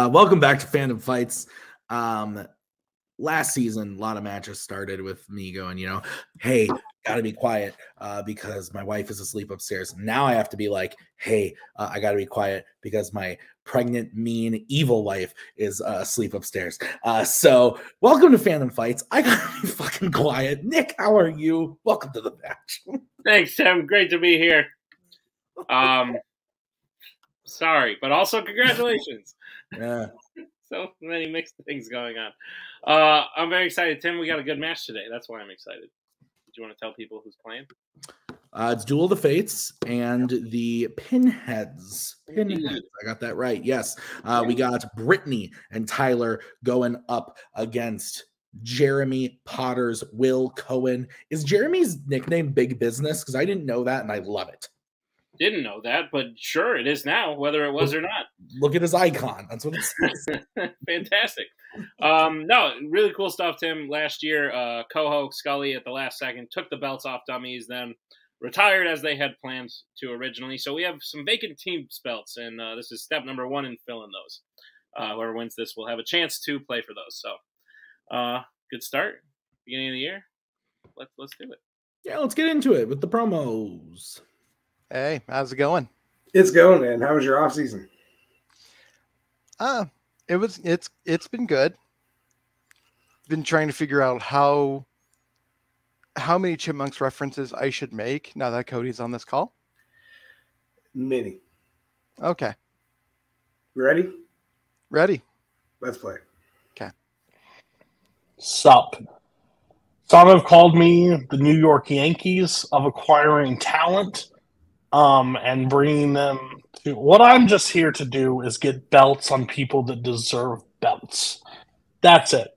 Welcome back to Fandom Fights. Last season, a lot of matches started with me going, hey, gotta be quiet because my wife is asleep upstairs. Now I have to be like, hey, I gotta be quiet because my pregnant, mean, evil wife is asleep upstairs. So welcome to Fandom Fights. I gotta be fucking quiet. Nick, how are you? Welcome to the match. Thanks, Tim. Great to be here. Sorry, but also congratulations. Yeah. So many mixed things going on. I'm very excited, Tim. We got a good match today. That's why I'm excited. Do you want to tell people who's playing? It's Duel of the Fates and the Pinheads. Pinheads. I got that right. Yes. We got Brittany and Tyler going up against Jeremy Potter's Will Cohen. Is Jeremy's nickname Big Business? Because I didn't know that, and I love it. Didn't know that, but sure, it is now, whether it was or not. Look at his icon. That's what it says. Fantastic. No, really cool stuff, Tim. Last year, Koho, Scully at the last second took the belts off dummies, then retired as they had planned to originally. So we have some vacant teams belts, and this is step number 1 in filling those. Whoever wins this will have a chance to play for those. So good start. Beginning of the year. Let's do it. Yeah, let's get into it with the promos. Hey, how's it going? It's going, man. How was your off season? It's been good. Been trying to figure out how many Chipmunks references I should make now that Cody's on this call. Many. Okay. Ready? Ready. Let's play. Okay. Sup. Some have called me the New York Yankees of acquiring talent. And bringing them to what I'm just here to do is get belts on people that deserve belts. That's it.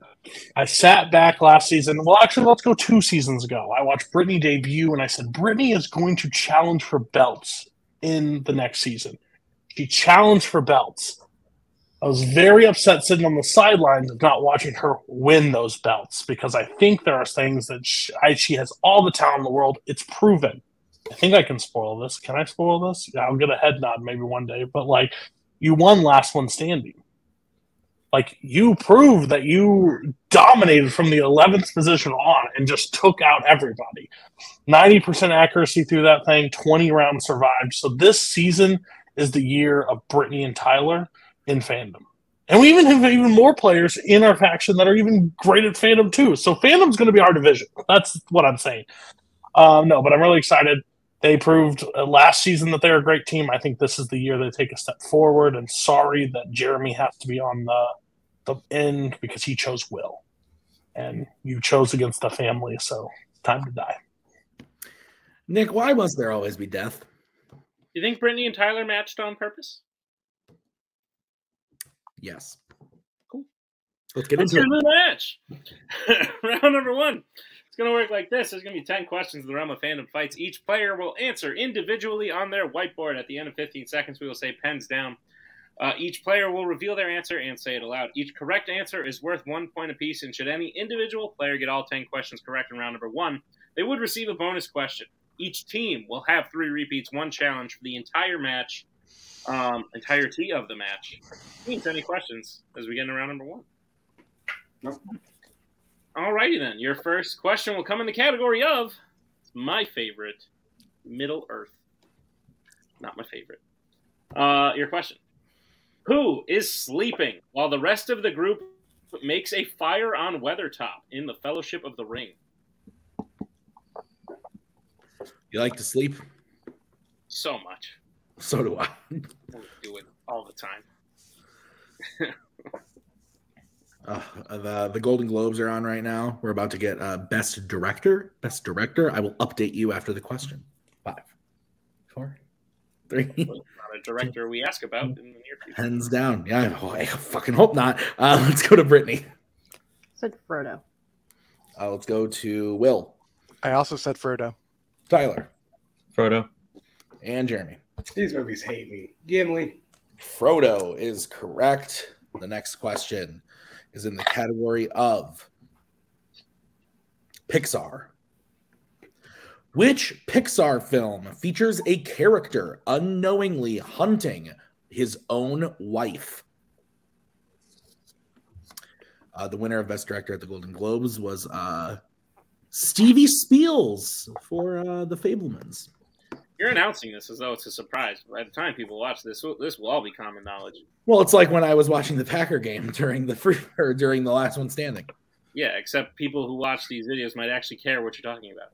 I sat back last season. Well, actually, let's go 2 seasons ago. I watched Brittany debut, and I said, Brittany is going to challenge for belts in the next season. She challenged for belts. I was very upset sitting on the sidelines of not watching her win those belts because I think there are things that she has all the talent in the world. It's proven. I think I can spoil this. Can I spoil this? Yeah, I'll get a head nod maybe one day. But, you won last one standing. You proved that you dominated from the 11th position on and just took out everybody. 90% accuracy through that thing, 20 rounds survived. So this season is the year of Brittany and Tyler in Fandom. And we even have even more players in our faction that are even great at Fandom too. So Fandom's going to be our division. That's what I'm saying. No, but I'm really excited. They proved last season that they're a great team. I think this is the year they take a step forward. And sorry that Jeremy has to be on the end because he chose Will. And you chose against the family, so it's time to die. Nick, why must there always be death? You think Brittany and Tyler matched on purpose? Yes. Cool. Let's get into the match. Round number 1. It's going to work like this. There's going to be 10 questions in the realm of Fandom Fights. Each player will answer individually on their whiteboard. At the end of 15 seconds, we will say pens down. Each player will reveal their answer and say it aloud. Each correct answer is worth 1 point apiece, and should any individual player get all 10 questions correct in round number 1, they would receive a bonus question. Each team will have 3 repeats, 1 challenge for the entire match, entirety of the match. Any questions as we get into round number 1? No. Alrighty then. Your first question will come in the category of my favorite, Middle Earth. Not my favorite. Your question. Who is sleeping while the rest of the group makes a fire on Weathertop in the Fellowship of the Ring? You like to sleep? So much. So do I. I do it all the time. The Golden Globes are on right now. We're about to get Best Director. Best Director. I will update you after the question. 5, 4, 3. Not a director we ask about in the near future. Hands down. Yeah, I fucking hope not. Let's go to Brittany. Said Frodo. Let's go to Will. I also said Frodo. Tyler. Frodo. And Jeremy. These movies hate me. Gimli. Frodo is correct. The next question is in the category of Pixar. Which Pixar film features a character unknowingly hunting his own wife? The winner of Best Director at the Golden Globes was Stevie Spiels for The Fabelmans. You're announcing this as though it's a surprise. By the time people watch this will all be common knowledge. Well, it's like when I was watching the Packer game during the last one standing. Yeah, except people who watch these videos might actually care what you're talking about.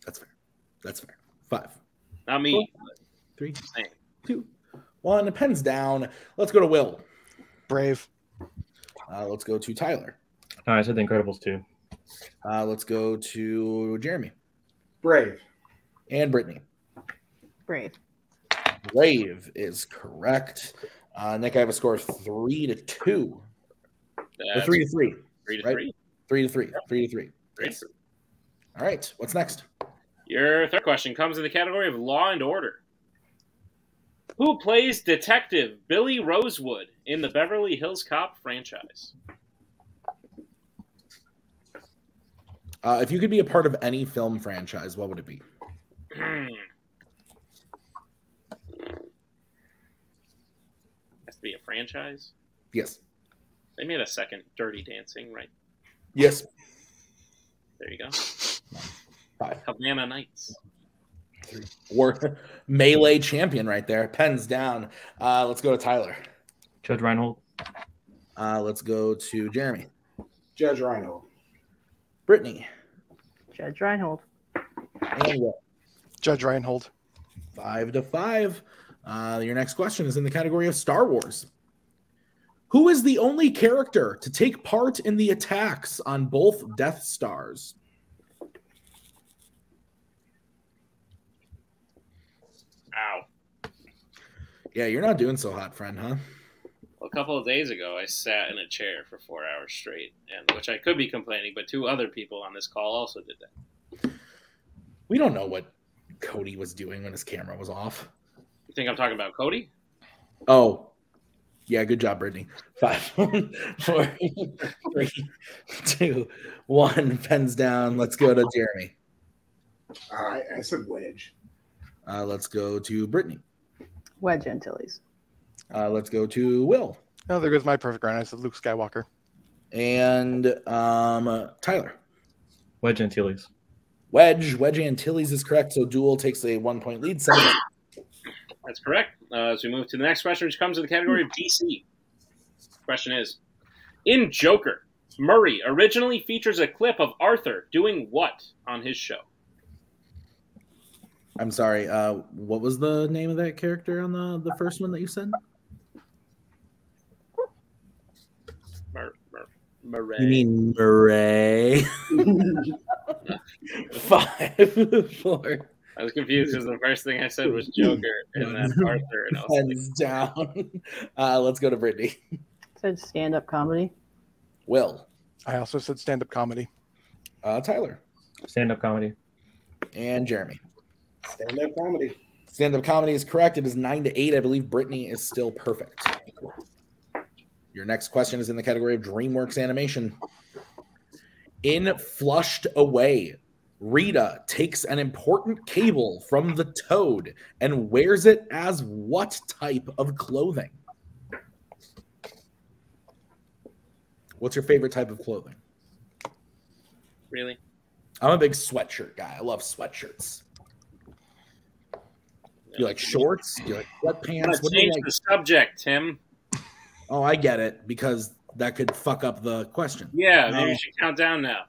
That's fair. That's fair. 5. Not me. 3, 2, 1. The pen's down. Let's go to Will. Brave. Let's go to Tyler. I said The Incredibles 2. Let's go to Jeremy. Brave. And Brittany. Brave. Brave is correct. Nick, I have a score of 3-2. Or 3-3. 3-3. Right? 3-3. 3-3. Yes. All right. What's next? Your third question comes in the category of Law and Order. Who plays Detective Billy Rosewood in the Beverly Hills Cop franchise? If you could be a part of any film franchise, what would it be? Has to be a franchise? Yes. They made a second Dirty Dancing, right? Yes. There you go. 5. Havana Nights. 3. Or melee champion right there. Pens down. Let's go to Tyler. Judge Reinhold. Let's go to Jeremy. Judge Reinhold. Brittany. Judge Reinhold. And Will. Judge Reinhold. 5-5. Your next question is in the category of Star Wars. Who is the only character to take part in the attacks on both Death Stars? Ow. Yeah, you're not doing so hot, friend, huh? Well, a couple of days ago, I sat in a chair for 4 hours straight, and which I could be complaining, but 2 other people on this call also did that. We don't know what Cody was doing when his camera was off. You think I'm talking about Cody? Oh, yeah, good job, Brittany. 5, 4, 3, 2, 1. Pens down. Let's go to Jeremy. I said Wedge. Let's go to Brittany. Wedge Antilles. Let's go to Will. Oh, there goes my perfect round. I said Luke Skywalker. And Tyler. Wedge Antilles. Wedge Antilles is correct. So Duel takes a 1-point lead. That's correct. As we move to the next question, which comes in the category of DC. Question is, in Joker, Murray originally features a clip of Arthur doing what on his show? I'm sorry. What was the name of that character on the first one that you said? Murray. You mean Murray? 5, 4. I was confused because the first thing I said was Joker and then Arthur. And I was Pens down. Let's go to Brittany. Said stand-up comedy. Will. I also said stand-up comedy. Tyler. Stand-up comedy. And Jeremy. Stand-up comedy. Stand-up comedy is correct. It is 9-8. I believe Brittany is still perfect. Your next question is in the category of DreamWorks animation. In Flushed Away, Rita takes an important cable from the Toad and wears it as what type of clothing? What's your favorite type of clothing? Really? I'm a big sweatshirt guy. I love sweatshirts. Do you like shorts? Do you like sweatpants? What do you Change like? the subject, Tim. Oh, I get it, because that could fuck up the question. Yeah, maybe you should count down now.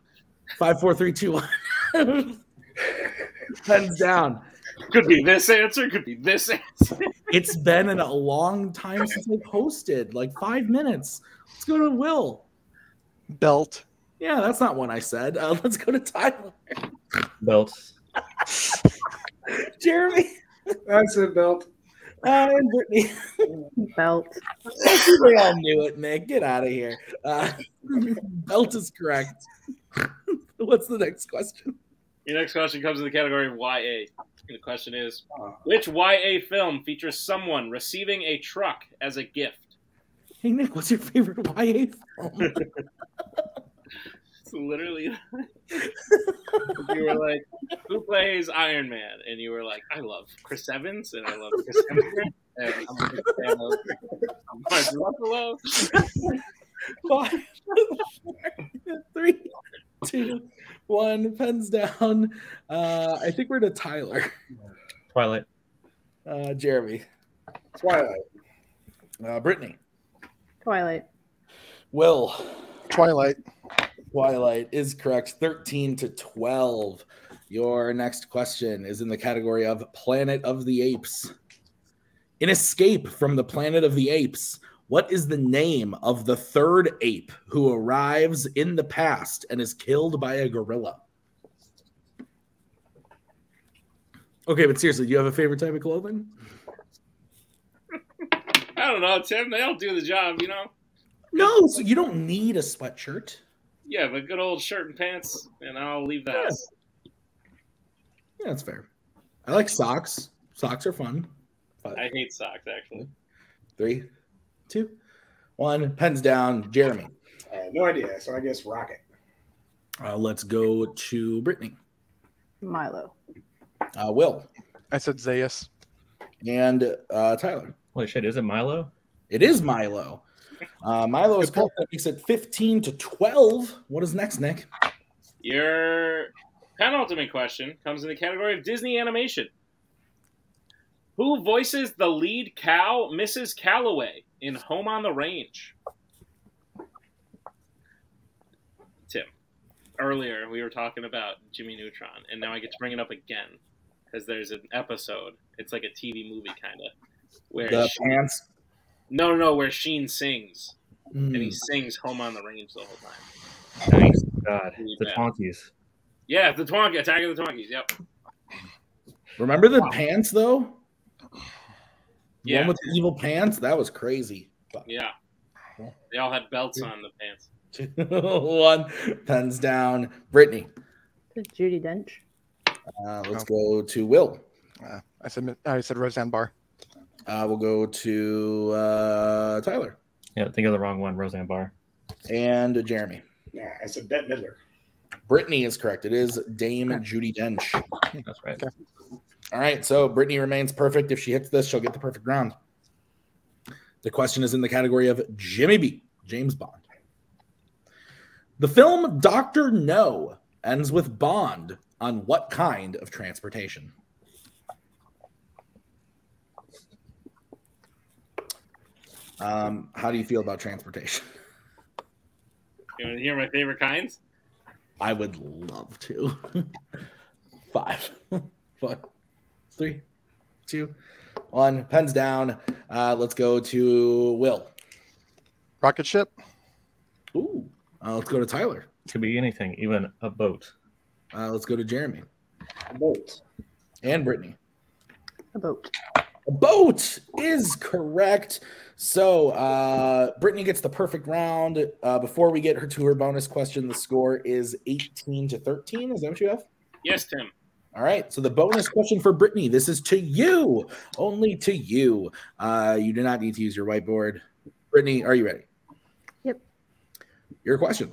5, 4, 3, 2, 1. Pens down. Could be this answer. Could be this answer. It's been a long time since I posted, like 5 minutes. Let's go to Will. Belt. Yeah, that's not one I said. Let's go to Tyler. Belts. Jeremy. I said belt. And Brittany. Belt. We all knew it, Nick. Get out of here. Belt is correct. What's the next question? Your next question comes in the category of YA. The question is, which YA film features someone receiving a truck as a gift? Hey, Nick, what's your favorite YA film? It's literally you were like, who plays Iron Man? And you were like, I love Chris Evans, and I love Chris Hemsworth, and I'm a big fan of Mark Ruffalo. 5, 4, 3, 2, 1. Pens down. I think we're to Tyler. Twilight. Jeremy. Twilight. Brittany. Twilight. Will. Twilight. Twilight is correct. 13-12. Your next question is in the category of Planet of the Apes. In Escape from the Planet of the Apes, what is the name of the third ape who arrives in the past and is killed by a gorilla? Okay, but seriously, do you have a favorite type of clothing? I don't know, Tim. They'll do the job, you know? No, so you don't need a sweatshirt. Yeah, but good old shirt and pants, and I'll leave the house. Yeah, that's fair. I like socks. Socks are fun. I hate socks, actually. 3, 2, 1. Pens down. Jeremy. No idea, so I guess Rocket. Let's go to Brittany. Milo. Will. I said Zaius. And Tyler. Holy shit, is it Milo? It is Milo. Milo is correct. That makes it 15-12. What is next, Nick? Your penultimate question comes in the category of Disney animation. Who voices the lead cow, Mrs. Calloway, in Home on the Range? Tim, earlier we were talking about Jimmy Neutron, and now I get to bring it up again because there's an episode. It's like a TV movie, kind of. Where The pants. No, where Sheen sings. And he sings Home on the Range the whole time. Thanks God. Really The bad. Twonkies. Yeah, the Twonky, Attack of the Twonkies, yep. Remember the pants, though? The Yeah. one with the evil pants? That was crazy. Yeah. They all had belts on the pants. 2, 1. Pens down. Brittany. Judi Dench. Let's go to Will. I said Roseanne Barr. We'll go to Tyler. Yeah, think of the wrong one, Roseanne Barr. And Jeremy. Yeah, I said Bette Midler. Brittany is correct. It is Dame Judi Dench. That's right. Okay. All right, so Brittany remains perfect. If she hits this, she'll get the perfect round. The question is in the category of Jimmy B, James Bond. The film Dr. No ends with Bond on what kind of transportation? How do you feel about transportation? You want to hear my favorite kinds? I would love to. 5, 4, 3, 2, 1. Pens down. Let's go to Will. Rocket ship. Ooh. Let's go to Tyler. Could be anything, even a boat. Let's go to Jeremy. Boat. And Brittany. A boat. A boat is correct. So Brittany gets the perfect round. Before we get her to her bonus question, the score is 18-13. Is that what you have? Yes, Tim. All right. So the bonus question for Brittany, this is to you, only to you. You do not need to use your whiteboard. Brittany, are you ready? Yep. Your question.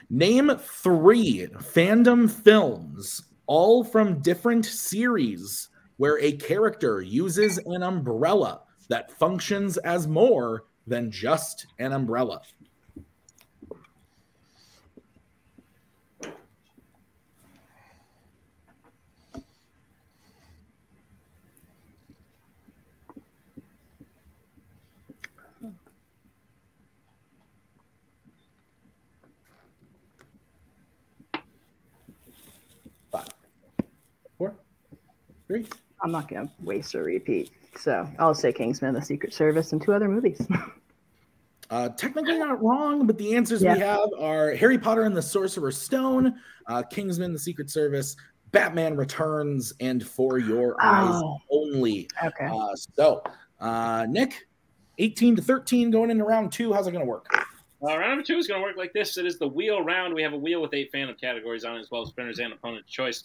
Name 3 fandom films, all from different series, where a character uses an umbrella that functions as more than just an umbrella. Five, 4, 3. I'm not going to waste a repeat. So I'll say Kingsman, The Secret Service, and 2 other movies. Technically not wrong, but the answers we have are Harry Potter and the Sorcerer's Stone, Kingsman, The Secret Service, Batman Returns, and For Your Eyes Only. Okay. Nick, 18-13 going into round 2. How's it going to work? Round number 2 is going to work like this. It is the wheel round. We have a wheel with 8 fandom categories on it, as well as spinners and opponent choice.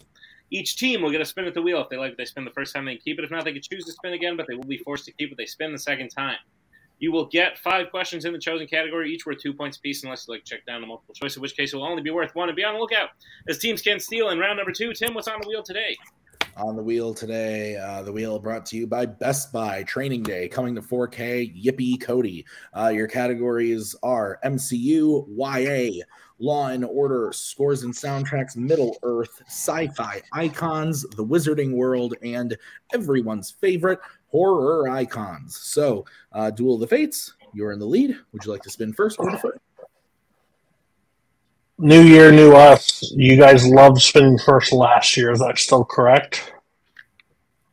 Each team will get a spin at the wheel. If they like what they spin the first time, they can keep it. If not, they can choose to spin again, but they will be forced to keep what they spin the second time. You will get 5 questions in the chosen category, each worth 2 points apiece, unless you like to check down the multiple choice, in which case it will only be worth 1. And be on the lookout as teams can steal in round number 2. Tim, what's on the wheel today? On the wheel today, the wheel brought to you by Best Buy Training Day, coming to 4K. Yippee, Cody. Your categories are MCU, YA, Law and Order, Scores and Soundtracks, Middle Earth, Sci-Fi Icons, The Wizarding World, and everyone's favorite, Horror Icons. So, Duel of the Fates, you're in the lead. Would you like to spin first or defer? New year, new us. You guys loved spinning first last year. Is that still correct?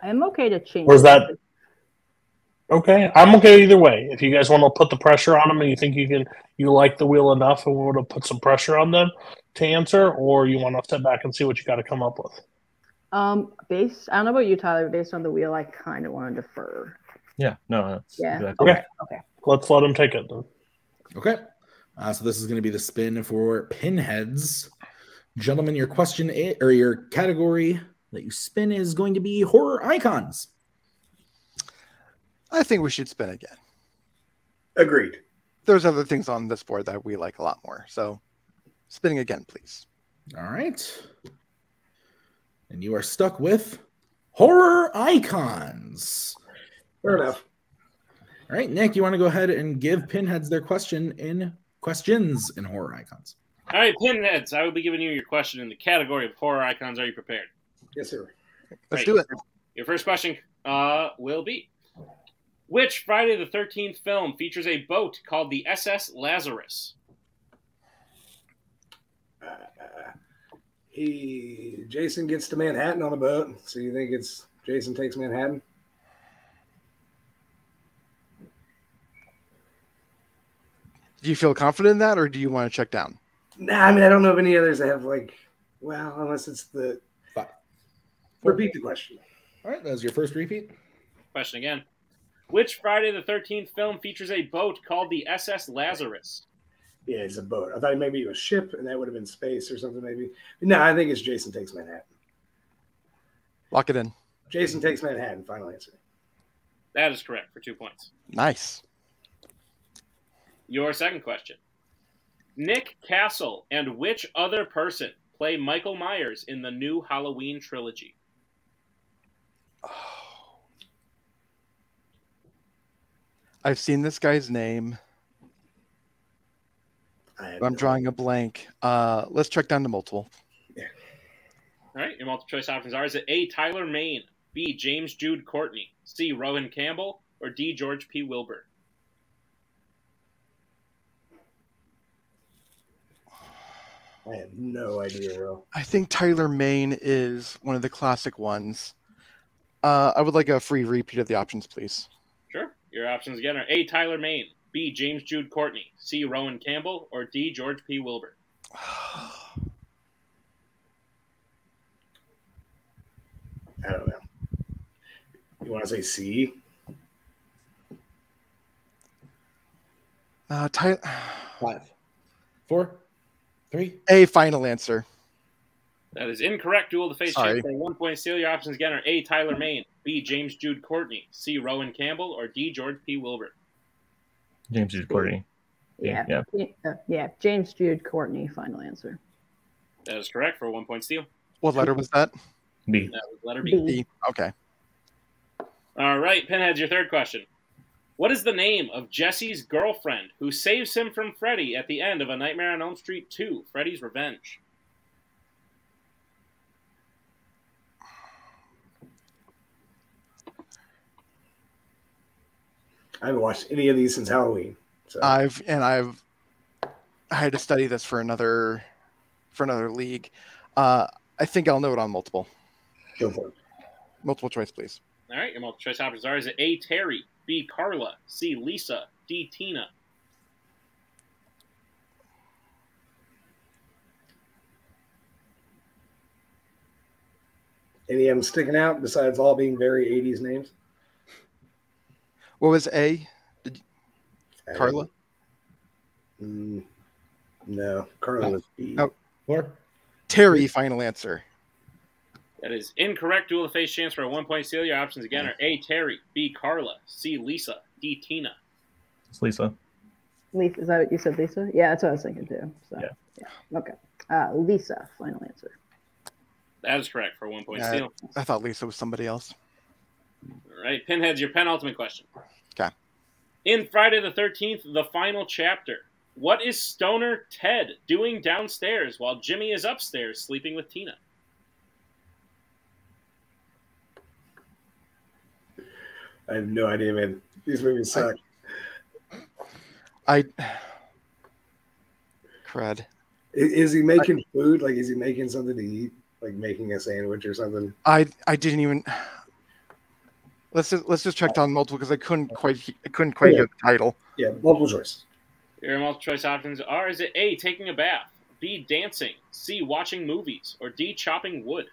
I'm okay to change. Or is that okay? I'm okay either way. If you guys want to put the pressure on them and you think you like the wheel enough and want to put some pressure on them to answer, or you want to step back and see what you got to come up with. I don't know about you, Tyler. Based on the wheel, I kind of want to defer. Yeah, no, that's Yeah. exactly Okay. Okay. Let's let them take it then. Okay. So this is going to be the spin for Pinheads. Gentlemen, your question or your category that you spin is going to be Horror Icons. I think we should spin again. Agreed. There's other things on this board that we like a lot more. So spinning again, please. All right. And you are stuck with Horror Icons. Fair enough. All right, Nick, you want to go ahead and give Pinheads their questions in Horror Icons. All right, Pinheads, I will be giving you your question in the category of horror icons. Are you prepared? Yes, sir. Let's do it. Your first question will be, which Friday the 13th film features a boat called the SS Lazarus? Jason gets to Manhattan on a boat. So you think it's Jason Takes Manhattan? Do you feel confident in that, or do you want to check down? Nah, I mean, I don't know of any others that have unless it's the... Five. Repeat the question. All right, that was your first repeat. Question again. Which Friday the 13th film features a boat called the SS Lazarus? Yeah, it's a boat. I thought maybe it was a ship, and that would have been space or something maybe. No, I think it's Jason Takes Manhattan. Lock it in. Jason Takes Manhattan, final answer. That is correct for 2 points. Nice. Your second question. Nick Castle and which other person play Michael Myers in the new Halloween trilogy? I've seen this guy's name. I'm drawing a blank. Let's check down to multiple. All right, your multiple choice options are: is it A, Tyler Mane, B, James Jude Courtney, C, Rowan Campbell, or D, George P. Wilbur? I have no idea, bro. I think Tyler Mane is one of the classic ones. I would like a free repeat of the options, please. Sure. Your options again are A, Tyler Mane, B, James Jude Courtney, C, Rowan Campbell, or D, George P. Wilbur. I don't know. You want to say C? Tyler... 5, 4, 3. A, final answer. That is incorrect. Duel the face Sorry. for 1 point steal. Your options again are A, Tyler Mane, B, James Jude Courtney, C, Rowan Campbell, or D, George P. Wilbur. James Jude Courtney. Yeah. James Jude Courtney, final answer. That is correct for 1 point steal. What letter was that? B. That was letter B. B. Okay. All right, Pinheads, your third question. What is the name of Jesse's girlfriend who saves him from Freddy at the end of A Nightmare on Elm Street 2, Freddy's Revenge? I haven't watched any of these since Halloween. So. I had to study this for another league. I think I'll know it on multiple. Go for it. Multiple choice, please. All right, your multiple choice options are: is it A, Terry, B, Carla, C, Lisa, D, Tina? Any of them sticking out besides all being very 80s names? What was A? Carla? No, Carla was B. No. 4. Terry, final answer. That is incorrect. Duel of face chance for a 1 point steal. Your options again are A, Terry, B, Carla, C, Lisa, D, Tina. It's Lisa. Lisa, is that what you said, Lisa? Yeah, that's what I was thinking too. So, Yeah. Okay. Lisa, final answer. That is correct for 1 point Yeah, steal. I thought Lisa was somebody else. All right, Pinheads, your penultimate question. Okay. In Friday the 13th, the final chapter, what is Stoner Ted doing downstairs while Jimmy is upstairs sleeping with Tina? I have no idea, man. These movies suck. Crud. Is he making food? Like, is he making something to eat? Like making a sandwich or something? I didn't even. Let's just check down multiple because I couldn't quite get the title. Yeah, multiple choice. Your multiple choice options are: is it A, taking a bath, B, dancing, C, watching movies, or D, chopping wood?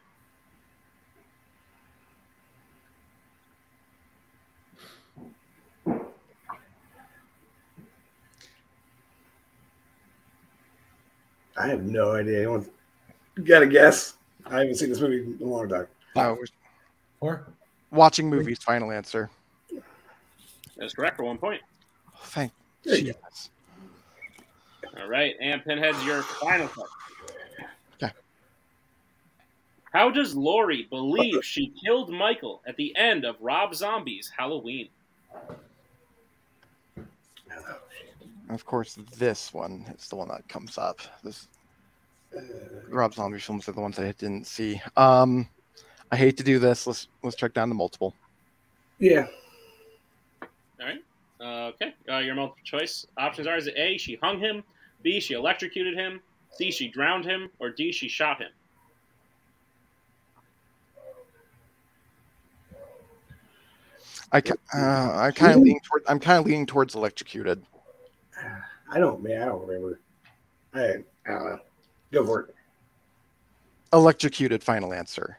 I have no idea. You gotta guess. I haven't seen this movie in a long time. Four. Watching movies. Final answer. That's correct for 1 point. Thank There you Jesus. All right, and Pinheads, your final question. Okay. How does Lori believe she killed Michael at the end of Rob Zombie's Halloween? Of course, this one is the one that comes up. This Rob Zombie films are the ones I didn't see. I hate to do this. Let's check down the multiple. Yeah. All right. Okay. Your multiple choice options are: is it A, she hung him, B, she electrocuted him, C, she drowned him, or D, she shot him? I'm kind of leaning towards electrocuted. I don't remember. I don't know. Go for it. Electrocuted. Final answer.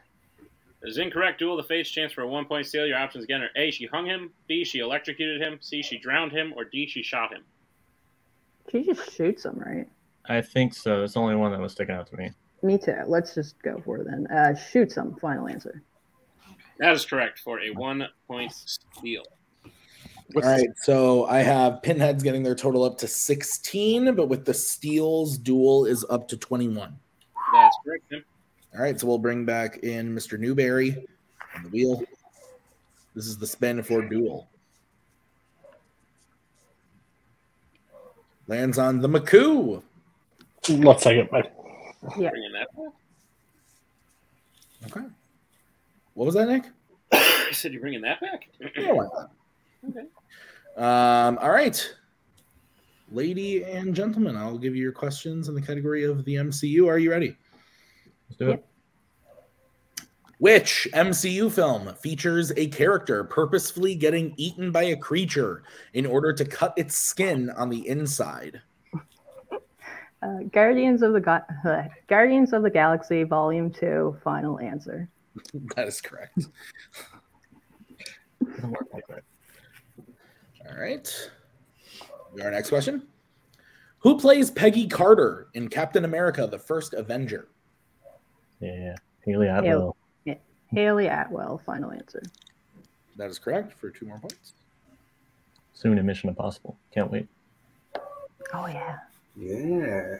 That is incorrect. Duel of the Fates, chance for a 1 point steal. Your options again are A, she hung him, B, she electrocuted him, C, she drowned him, or D, she shot him. She just shoots him, right? I think so. It's the only one that was sticking out to me. Me too. Let's just go for it then. Shoots him. Final answer. That is correct for a 1 point steal. All right, so I have Pinheads getting their total up to 16, but with the steals, Duel is up to 21. That's correct, Tim. All right, so we'll bring back in Mr. Newberry on the wheel. This is the spin for Duel. Lands on the McCoo. Let's take it back. Yeah. Bringing that back. Okay. What was that, Nick? I said you're bringing that back? Yeah, why not? Okay. All right. Lady and gentlemen, I'll give you your questions in the category of the MCU. Are you ready? Let's do it. Which MCU film features a character purposefully getting eaten by a creature in order to cut its skin on the inside? Guardians of the Galaxy Volume 2. Final answer. That is correct. All right. Our next question. Who plays Peggy Carter in Captain America, the First Avenger? Yeah. Haley Atwell. Haley Atwell. Final answer. That is correct for 2 more points. Soon in Mission Impossible. Can't wait. Oh, yeah. Yeah.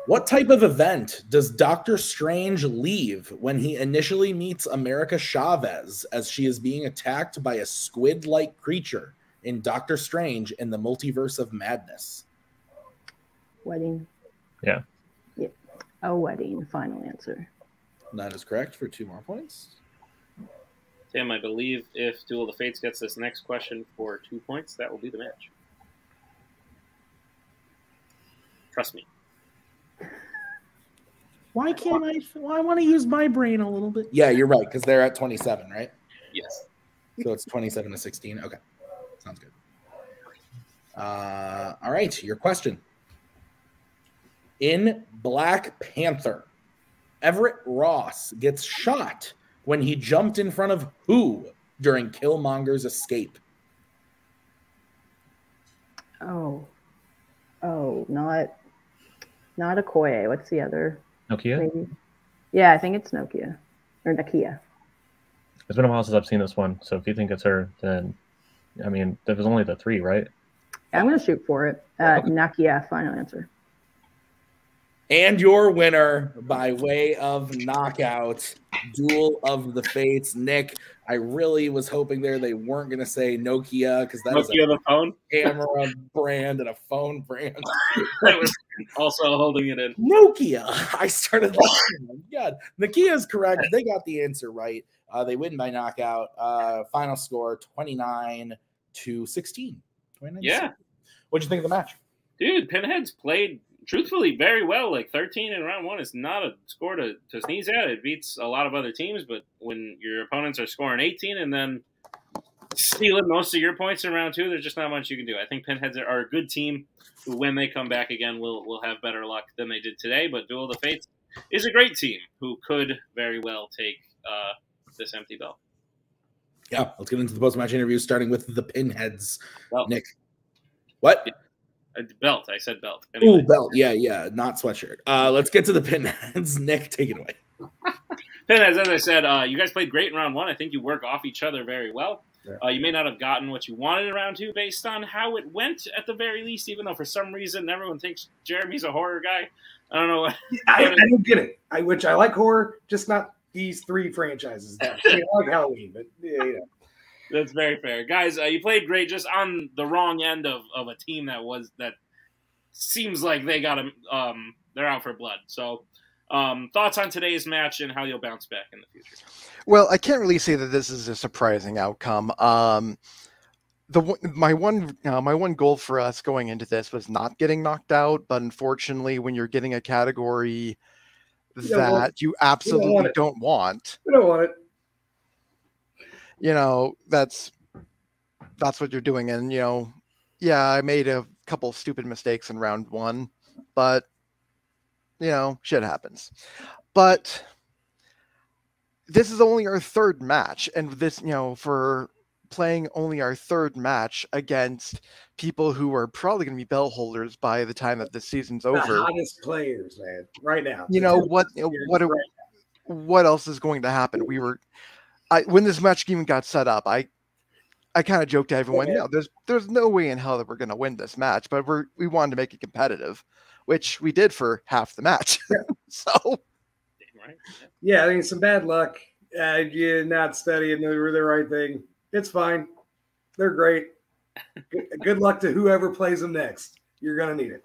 What type of event does Doctor Strange leave when he initially meets America Chavez as she is being attacked by a squid-like creature in Doctor Strange in the Multiverse of Madness? Wedding. Yeah. Yep. A wedding. Final answer. That is correct for 2 more points. Tim, I believe if Duel of the Fates gets this next question for 2 points, that will be the match. Trust me. Why can't I? Well, I want to use my brain a little bit. Yeah, you're right, because they're at 27, right? Yes. So it's 27 to 16. Okay. Sounds good. All right, your question. In Black Panther, Everett Ross gets shot when he jumped in front of who during Killmonger's escape? Oh, not Okoye. What's the other? Nokia? Maybe. Yeah, I think it's Nokia or Nakia. It's been a while since I've seen this one, so if you think it's her, then I mean, there was only the 3, right? I'm gonna shoot for it. Nakia. Final answer. And your winner by way of knockout Duel of the Fates. Nick, I really was hoping they weren't going to say Nokia because that Nokia, the phone camera brand and a phone brand. I was also holding it in. Nokia. I started laughing. Oh my God. Nokia is correct. They got the answer right. They win by knockout. Final score 29-16. 29-16. Yeah. What'd you think of the match? Dude, Pinheads played truthfully very well. Like 13 in round 1 is not a score to sneeze at. It beats a lot of other teams, but when your opponents are scoring 18 and then stealing most of your points in round 2, there's just not much you can do. I think Pinheads are a good team who, when they come back again, will have better luck than they did today. But Duel of the Fates is a great team who could very well take this empty belt. Yeah, let's get into the post-match interview, starting with the Pinheads. Belt. Nick. What? Belt. I said belt. Anyway. Ooh, belt. Yeah, not sweatshirt. Let's get to the Pinheads. Nick, take it away. Pinheads, as I said, you guys played great in round 1. I think you work off each other very well. Yeah. You may not have gotten what you wanted in round 2 based on how it went at the very least, even though for some reason everyone thinks Jeremy's a horror guy. I don't know. I don't get it. Which I like horror, just not these 3 franchises. I like Halloween, but yeah. That's very fair. Guys, you played great, just on the wrong end of a team that seems like they got they're out for blood. So thoughts on today's match and how you'll bounce back in the future? Well, I can't really say that this is a surprising outcome. My one goal for us going into this was not getting knocked out, but unfortunately, when you're getting a category that you absolutely don't want, we don't want it. You know, that's what you're doing. And, you know, yeah, I made a couple stupid mistakes in round 1, but, you know, shit happens. But this is only our 3rd match. And this, you know, for playing only our 3rd match against people who are probably going to be belt holders by the time that the season's over. The hottest players, man, right now. You know, what else is going to happen? When this match even got set up, I kind of joked to everyone, there's no way in hell that we're going to win this match, but we wanted to make it competitive, which we did for half the match. Yeah. So, yeah, I mean, some bad luck. You're not studying the right thing. It's fine. They're great. Good luck to whoever plays them next. You're going to need it.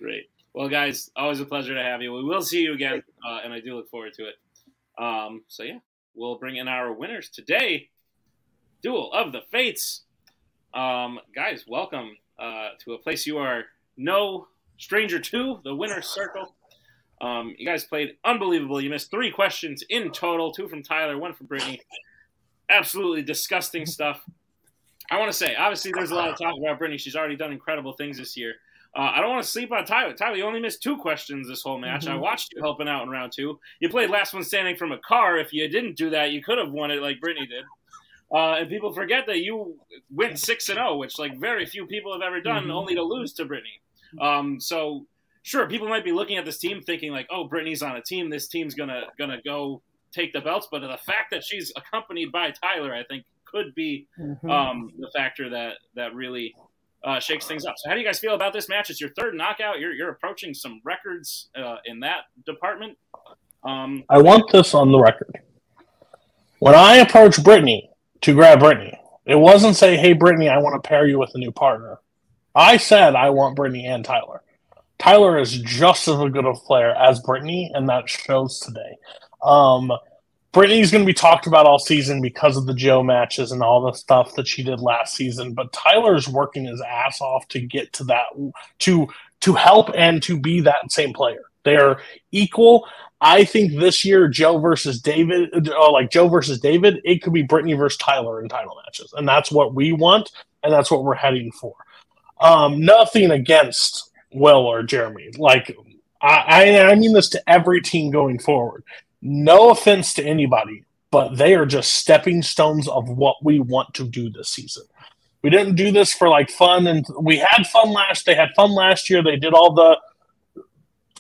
Great. Well, guys, always a pleasure to have you. We will see you again, and I do look forward to it. So, yeah. We'll bring in our winners today. Duel of the Fates. Guys, welcome to a place you are no stranger to, the winner's circle. You guys played unbelievable. You missed 3 questions in total, 2 from Tyler, 1 from Brittany. Absolutely disgusting stuff. I want to say, obviously, there's a lot of talk about Brittany. She's already done incredible things this year. I don't want to sleep on Tyler. Tyler, you only missed 2 questions this whole match. I watched you helping out in round 2. You played last one standing from a car. If you didn't do that, you could have won it like Brittany did. And people forget that you went 6-0, which like very few people have ever done, only to lose to Brittany. So sure, people might be looking at this team thinking like, oh, Brittany's on a team. This team's gonna go take the belts. But the fact that she's accompanied by Tyler, I think, could be the factor that really shakes things up. So how do you guys feel about this match? It's your 3rd knockout. You're approaching some records in that department. I want this on the record. When I approached Brittany to grab Brittany, it wasn't say, hey, Brittany, I want to pair you with a new partner. I said I want Brittany and Tyler. Tyler is just as good of a player as Brittany, and that shows today. Brittany's going to be talked about all season because of the Joe matches and all the stuff that she did last season, but Tyler's working his ass off to get to that, to help and to be that same player. They're equal. I think this year, Joe versus David, it could be Brittany versus Tyler in title matches, and that's what we want, and that's what we're heading for. Nothing against Will or Jeremy. Like, I mean this to every team going forward. No offense to anybody, but they are just stepping stones of what we want to do this season. We didn't do this for like fun, and we had fun they had fun last year. They did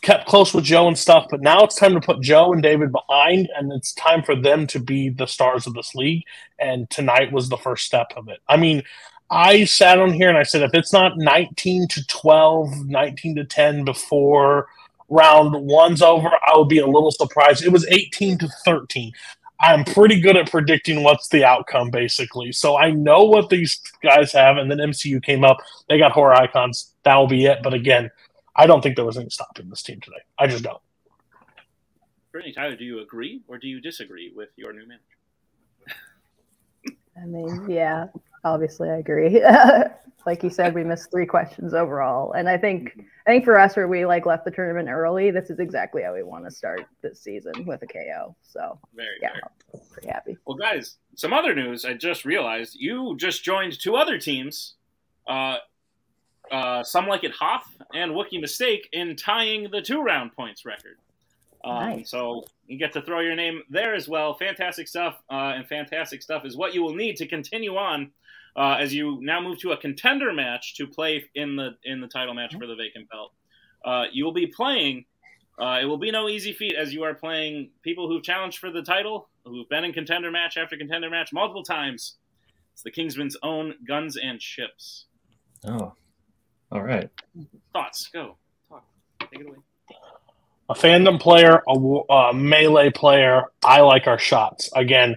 kept close with Joe and stuff, but now it's time to put Joe and David behind, and it's time for them to be the stars of this league, and tonight was the first step of it. I mean, I sat on here and I said, if it's not 19-12, 19-10 before round one's over, I would be a little surprised. It was 18-13. I'm pretty good at predicting what's the outcome, basically. So I know what these guys have, and then MCU came up. They got horror icons. That will be it. But again, I don't think there was any stopping this team today. I just don't. Brittany, Tyler, do you agree or do you disagree with your new manager? I mean, yeah, obviously I agree. Like you said, we missed 3 questions overall. And I think for us, where we left the tournament early, this is exactly how we want to start this season, with a KO. So very I'm pretty happy. Well, guys, some other news. I just realized you just joined 2 other teams, Some Like It Hoff and Wookiee Mistake, in tying the 2-round points record. Nice. So you get to throw your name there as well. Fantastic stuff, and fantastic stuff is what you will need to continue on as you now move to a contender match to play in the title match for the vacant belt. You will be playing. It will be no easy feat, as you are playing people who've challenged for the title, who've been in contender match after contender match multiple times. It's the Kingsman's own Guns and Ships. Oh, all right. Thoughts? Go. Talk. Take it away. A Fandom player, a melee player, I like our shots. Again,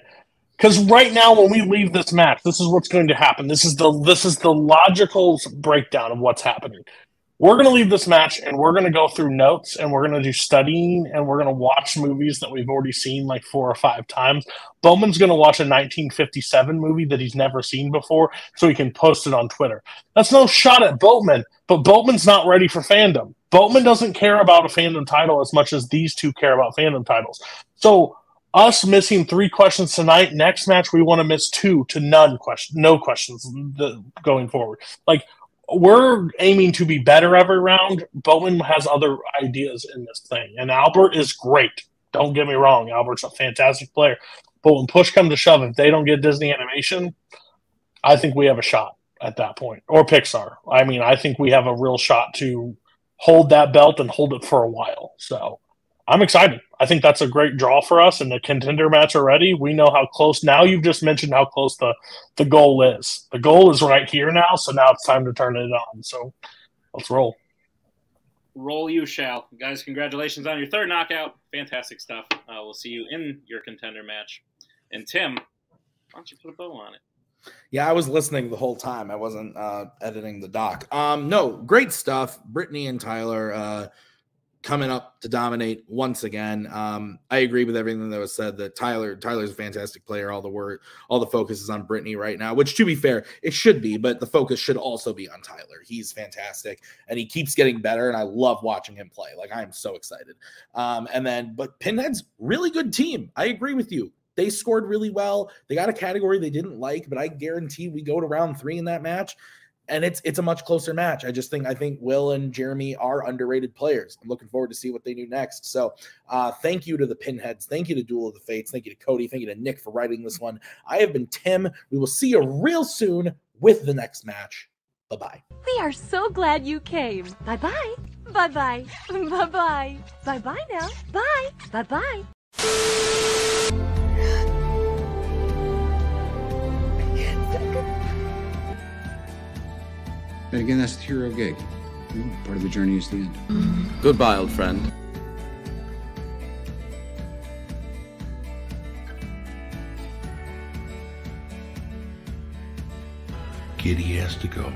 because right now when we leave this match, this is what's going to happen. This is the logical breakdown of what's happening. We're going to leave this match, and we're going to go through notes, and we're going to do studying, and we're going to watch movies that we've already seen 4 or 5 times. Bowman's going to watch a 1957 movie that he's never seen before, so he can post it on Twitter. That's no shot at Boatman, but Boatman's not ready for Fandom. Boatman doesn't care about a Fandom title as much as these 2 care about Fandom titles. So us missing 3 questions tonight, next match we want to miss 2 to no questions going forward. We're aiming to be better every round. Bowman has other ideas in this thing. And Albert is great. Don't get me wrong. Albert's a fantastic player. But when push comes to shove, if they don't get Disney Animation, I think we have a shot at that point. Or Pixar. I mean, I think we have a real shot to hold that belt and hold it for a while. So I'm excited. I think that's a great draw for us in the contender match already. We know how close. Now you've just mentioned how close the goal is. The goal is right here now, so now it's time to turn it on. So let's roll. Roll you shall. Guys, congratulations on your 3rd knockout. Fantastic stuff. We'll see you in your contender match. And Tim, why don't you put a bow on it? Yeah, I was listening the whole time. I wasn't editing the doc. No, great stuff. Brittany and Tyler coming up to dominate once again. I agree with everything that was said. That Tyler's a fantastic player. All the focus is on Brittany right now, which, to be fair, it should be, but the focus should also be on Tyler. He's fantastic, and he keeps getting better, and I love watching him play. I am so excited. But Pinheads, really good team. I agree with you. They scored really well. They got a category they didn't like, but I guarantee we go to round 3 in that match, and it's a much closer match. I think Will and Jeremy are underrated players. I'm looking forward to see what they do next. So thank you to the Pinheads. Thank you to Duel of the Fates. Thank you to Cody. Thank you to Nick for writing this one. I have been Tim. We will see you real soon with the next match. Bye-bye. We are so glad you came. Bye-bye. Bye-bye. Bye-bye. Bye-bye now. Bye. Bye-bye. But again, that's the hero gig. Part of the journey is the end. Goodbye, old friend. Kitty has to go.